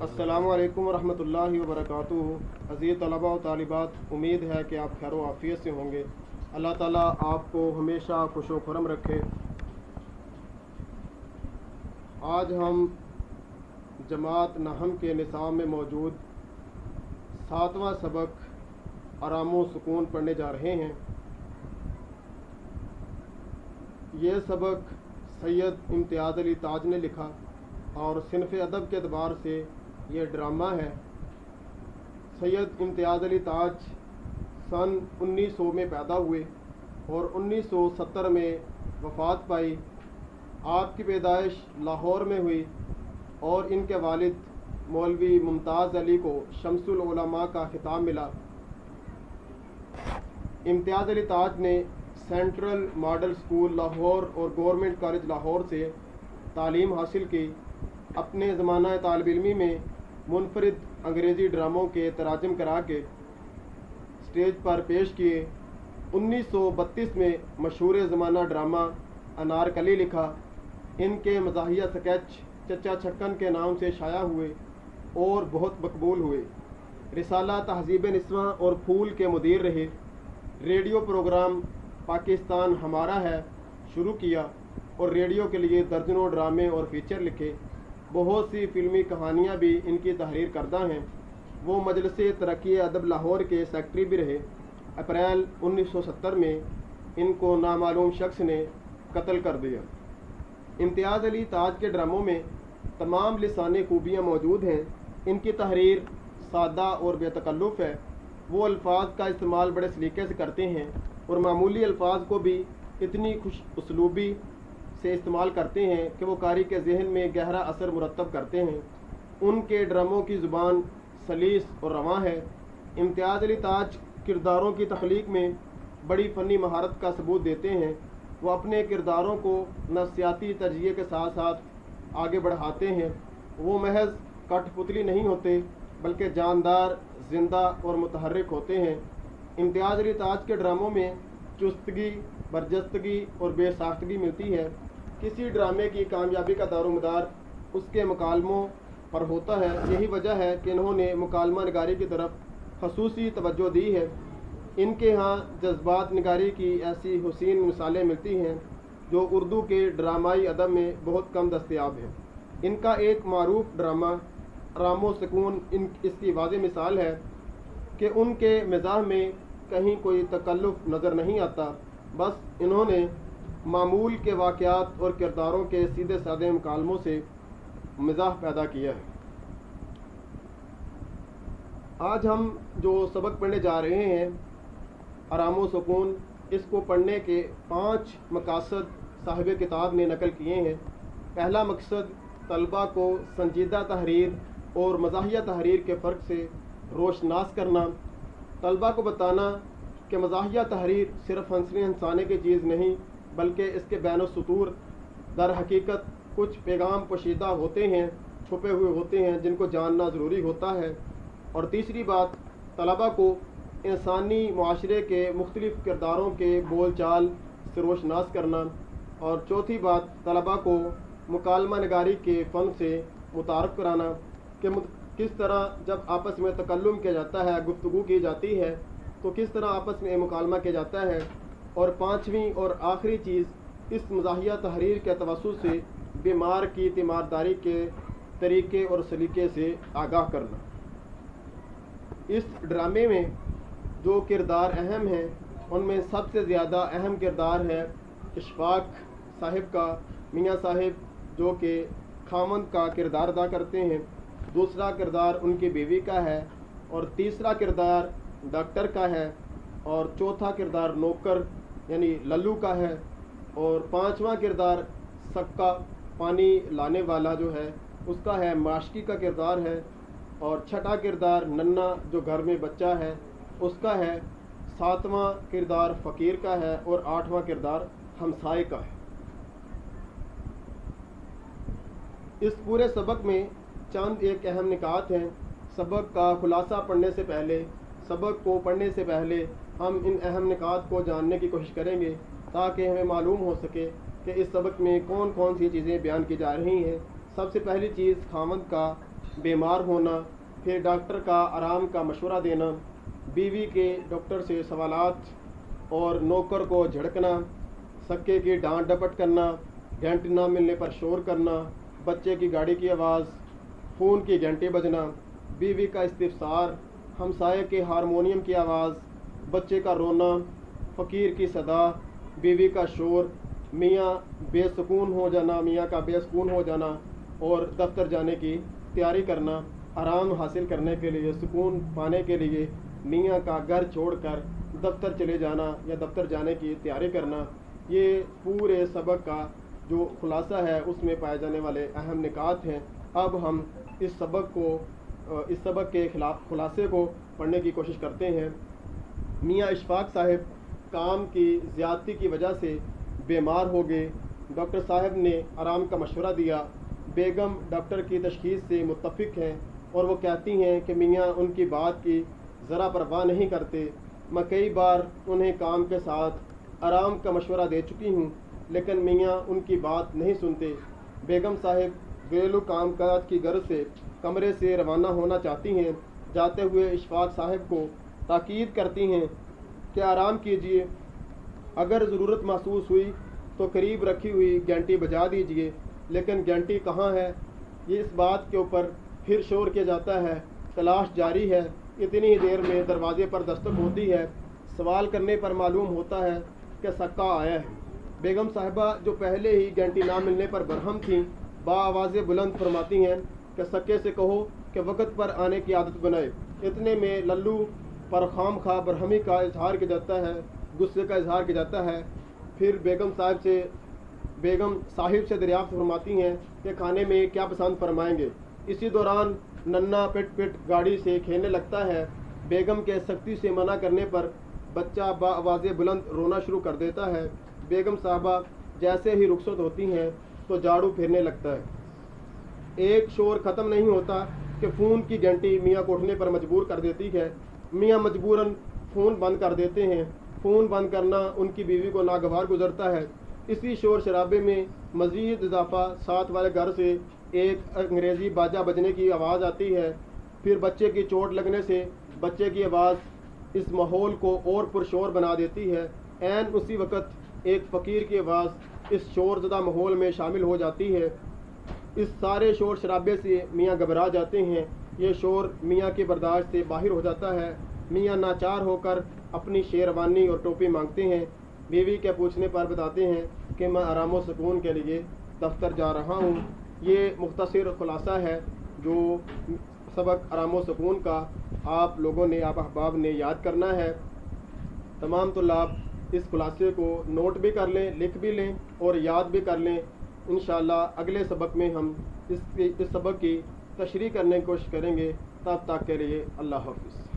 अस्सलामु अलैकुम वरहमतुल्लाहि वबरकातुहू। अज़ीज़ तलबा व तालिबात, उम्मीद है कि आप खैर व आफ़ियत से होंगे। अल्लाह ताला आपको हमेशा खुश व खुरम रखे। आज हम जमात नहम के निसाब में मौजूद 7वां सबक आराम व सुकून पढ़ने जा रहे हैं। ये सबक सैयद इम्तियाज़ अली ताज ने लिखा और सिनफ़ अदब के अतबार से ये ड्रामा है। सैयद इम्तियाज़ अली ताज सन 1900 में पैदा हुए और 1970 में वफ़ात पाई। आपकी पैदाइश लाहौर में हुई और इनके वालिद मौलवी मुमताज़ अली को शम्सुल उलमा का खिताब मिला। इम्तियाज़ अली ताज ने सेंट्रल मॉडल स्कूल लाहौर और गवर्नमेंट कॉलेज लाहौर से तालीम हासिल की। अपने ज़माना तालिब इल्मी में मुनफरिद अंग्रेज़ी ड्रामों के तराजम करा के स्टेज पर पेश किए। 1932 में मशहूर ज़माना ड्रामा अनारकली लिखा। इनके मज़ाहिया स्केच चचा छक्कन के नाम से शाया हुए और बहुत मकबूल हुए। रिसाला तहज़ीब निस्वां और फूल के मुदीर रहे। रेडियो प्रोग्राम पाकिस्तान हमारा है शुरू किया और रेडियो के लिए दर्जनों ड्रामे और फीचर लिखे। बहुत सी फिल्मी कहानियाँ भी इनकी तहरीर करदा हैं। वो मजलिस तरक्की अदब लाहौर के सेक्रेटरी भी रहे। अप्रैल 1970 में इनको नामालूम शख्स ने कत्ल कर दिया। इम्तियाज़ अली ताज के ड्रामों में तमाम लिसानी खूबियाँ मौजूद हैं। इनकी तहरीर सादा और बेतकल्लुफ़ है। वो अल्फाज का इस्तेमाल बड़े सलीके से करते हैं और मामूली अल्फाज को भी इतनी खुश उसलूबी से इस्तेमाल करते हैं कि वो कारी के जहन में गहरा असर मुरतब करते हैं। उनके ड्रामों की ज़ुबान सलीस और रवां है। इम्तियाज़ अली ताज किरदारों की तख्लीक में बड़ी फ़नी महारत का सबूत देते हैं। वो अपने किरदारों को नफ्सियाती तजिए के साथ साथ आगे बढ़ाते हैं। वो महज कठपुतली नहीं होते बल्कि जानदार, जिंदा और मुतहर्रिक होते हैं। इम्तियाज़ अली ताज के ड्रामों में चुस्तगी, बरजस्तगी और बेसाख्तगी मिलती है। किसी ड्रामे की कामयाबी का दारोमदार उसके मुकालमों पर होता है। यही वजह है कि इन्होंने मुकालमा निगारी की तरफ खसूसी तवज्जो दी है। इनके यहाँ जज्बात निगारी की ऐसी हुसीन मिसालें मिलती हैं जो उर्दू के ड्रामाई अदब में बहुत कम दस्तयाब हैं। इनका एक मारूफ ड्रामा आराम व सुकून इसकी वाज़ेह मिसाल है कि उनके मिज़ाह में कहीं कोई तकल्लुफ़ नज़र नहीं आता। बस इन्होंने मामूल के वाक़यात और किरदारों के सीधे साधे मुकालमों से मिज़ाह पैदा किया है। आज हम जो सबक पढ़ने जा रहे हैं आराम व सुकून, इसको पढ़ने के 5 मकासद साहिब किताब ने नकल किए हैं। पहला मकसद तलबा को संजीदा तहरीर और मज़ाहिया तहरीर के फ़र्क से रोशनास करना। तलबा को बताना कि मज़ाहिया तहरीर सिर्फ़ हंसने हंसाने की चीज़ नहीं बल्कि इसके बैन सतूर दर हकीकत कुछ पैगाम पोशीदा होते हैं, छुपे हुए होते हैं जिनको जानना ज़रूरी होता है। और तीसरी बात, तलबा को इंसानी मुआशरे के मुख्तलिफ़ किरदारों के बोल चाल से रोशनास करना। और चौथी बात, तलबा को मुकालमा निगारी के फ़न से मुतारफ़ कराना कि किस तरह जब आपस में तकल्लुम किया जाता है, गुफ्तगू की जाती है, तो किस तरह आपस में मुकालमा किया जाता है। और पाँचवीं और आखिरी चीज़, इस मज़ाहिया तहरीर के तवस्सुत से बीमार की तीमारदारी के तरीके और सलीके से आगाह करना। इस ड्रामे में जो किरदार अहम हैं उनमें सबसे ज़्यादा अहम किरदार है इशफाक साहिब का, मियाँ साहिब, जो कि खामंद का किरदार अदा करते हैं। दूसरा किरदार उनकी बीवी का है और तीसरा किरदार डॉक्टर का है और चौथा किरदार नौकर यानी लल्लू का है और पांचवा किरदार सक्का पानी लाने वाला जो है उसका है, माशकी का किरदार है। और छठा किरदार नन्ना जो घर में बच्चा है उसका है। सातवां किरदार फ़कीर का है और आठवां किरदार हमसाए का है। इस पूरे सबक में चंद एक अहम निकात हैं। सबक का खुलासा पढ़ने से पहले, सबक को पढ़ने से पहले हम इन अहम निकात को जानने की कोशिश करेंगे ताकि हमें मालूम हो सके कि इस सबक में कौन कौन सी चीज़ें बयान की जा रही हैं। सबसे पहली चीज़ खामद का बीमार होना, फिर डॉक्टर का आराम का मशवरा देना, बीवी के डॉक्टर से सवालात और नौकर को झड़कना, सक्के की डांट डपट करना, घंटी ना मिलने पर शोर करना, बच्चे की गाड़ी की आवाज़, फ़ोन की घंटी बजना, बीवी का इस्तिफसार, हमसाये के हारमोनियम की आवाज़, बच्चे का रोना, फ़कीर की सदा, बीवी का शोर, मियाँ बेसुकून हो जाना, मियाँ का बेसुकून हो जाना और दफ्तर जाने की तैयारी करना, आराम हासिल करने के लिए, सुकून पाने के लिए मियाँ का घर छोड़कर दफ्तर चले जाना या दफ्तर जाने की तैयारी करना, ये पूरे सबक का जो खुलासा है उसमें पाए जाने वाले अहम निकात हैं। अब हम इस सबक के खिलाफ खुलासे को पढ़ने की कोशिश करते हैं। मियाँ इशफाक साहब काम की ज़्यादती की वजह से बीमार हो गए। डॉक्टर साहब ने आराम का मशवरा दिया। बेगम डॉक्टर की तशखीस से मुत्तफिक हैं और वो कहती हैं कि मियाँ उनकी बात की ज़रा परवाह नहीं करते। मैं कई बार उन्हें काम के साथ आराम का मशवरा दे चुकी हूँ, लेकिन मियाँ उनकी बात नहीं सुनते। बेगम साहब घरेलू कामकाज की गर्ज से कमरे से रवाना होना चाहती हैं। जाते हुए इशफाक साहब को ताकीद करती हैं कि आराम कीजिए, अगर ज़रूरत महसूस हुई तो करीब रखी हुई घंटी बजा दीजिए। लेकिन घंटी कहाँ है, ये इस बात के ऊपर फिर शोर किया जाता है। तलाश जारी है। इतनी ही देर में दरवाजे पर दस्तक होती है। सवाल करने पर मालूम होता है कि सक्का आया है। बेगम साहिबा जो पहले ही घंटी ना मिलने पर बरहम थीं, बाआवाज़ बुलंद फरमाती हैं कि सक्के से कहो कि वक़्त पर आने की आदत बनाए। इतने में लल्लू पर खाम खा बरहमी का इजहार किया जाता है, गुस्से का इजहार किया जाता है। फिर बेगम साहिब से दरियाफ्त फरमाती हैं कि खाने में क्या पसंद फरमाएंगे। इसी दौरान नन्ना पिट गाड़ी से खेलने लगता है। बेगम के सख्ती से मना करने पर बच्चा बाआवाज़ बुलंद रोना शुरू कर देता है। बेगम साहबा जैसे ही रुखसत होती हैं तो झाड़ू फेरने लगता है। एक शोर ख़त्म नहीं होता कि फ़ोन की घंटी मियाँ को उठने पर मजबूर कर देती है। मियाँ मजबूरन फ़ोन बंद कर देते हैं। फ़ोन बंद करना उनकी बीवी को नागवार गुजरता है। इसी शोर शराबे में मज़ीद इजाफा साथ वाले घर से एक अंग्रेज़ी बाजा बजने की आवाज़ आती है। फिर बच्चे की चोट लगने से बच्चे की आवाज़ इस माहौल को और पुरशोर बना देती है। ऐन उसी वक़्त एक फ़कीर की आवाज़ इस शोरज़दा माहौल में शामिल हो जाती है। इस सारे शोर शराबे से मियाँ घबरा जाते हैं। ये शोर मियाँ के बर्दाश्त से बाहर हो जाता है। मियाँ नाचार होकर अपनी शेरवानी और टोपी मांगते हैं। बीवी के पूछने पर बताते हैं कि मैं आराम व सुकून के लिए दफ्तर जा रहा हूँ। ये मुख्तसर खुलासा है जो सबक आराम व सुकून का आप लोगों ने, आप अहबाब ने याद करना है। तमाम तुल्लाब इस खुलासे को नोट भी कर लें, लिख भी लें और याद भी कर लें। इंशाअल्लाह अगले सबक में हम इस सबक की तशरीह करने की कोशिश करेंगे। तब तक के लिए अल्लाह हाफ़िज़।